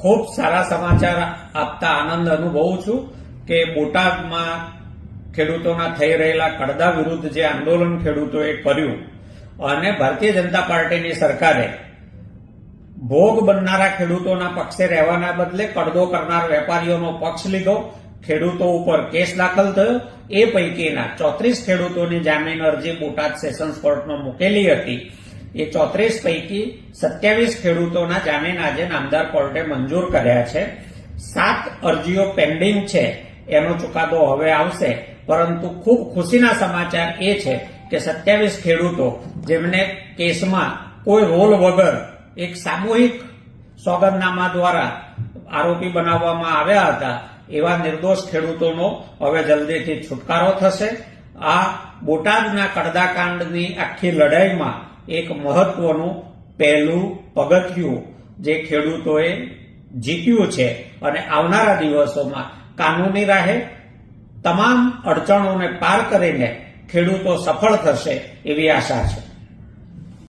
ખૂબ સારા સમાચાર આપતા આનંદ અનુભવું છું કે બોટાદમાં ખેડૂતોના થઈ રહેલા કડદા વિરુદ્ધ જે આંદોલન ખેડૂતોએ કર્યું અને ભારતીય જનતા પાર્ટીની સરકારે ભોગ બનનારા ખેડૂતોના પક્ષે રહેવાના બદલે કડદો કરનાર વેપારીઓનો પક્ષ લીધો, ખેડૂતો ઉપર કેસ દાખલ થયો। એ પૈકીના 34 ખેડૂતોની જામીન અરજી બોટાદ સેશન્સ કોર્ટમાં મૂકેલી હતી। એ 34 પૈકી 27 ખેડૂતોના જામીન આજે નામદાર કોર્ટે મંજૂર કર્યા છે। 7 અરજીઓ પેન્ડિંગ છે, એનો ચુકાદો હવે આવશે। પરંતુ ખૂબ ખુશીના સમાચાર એ છે કે 27 ખેડૂતો જેમને કેસમાં કોઈ રોલ વગર એક સામૂહિક સોગંદનામા દ્વારા આરોપી બનાવવામાં આવ્યા હતા, એવા નિર્દોષ ખેડૂતોનો હવે જલ્દીથી છુટકારો થશે। આ બોટાદના કડદાકાંડની આખી લડાઈમાં એક મહત્વનું પહેલું પગથિયું જે ખેડૂતોએ જીત્યું છે અને આવનારા દિવસોમાં કાનૂની રાહે તમામ અડચણોને પાર કરીને ખેડૂતો સફળ થશે એવી આશા છે।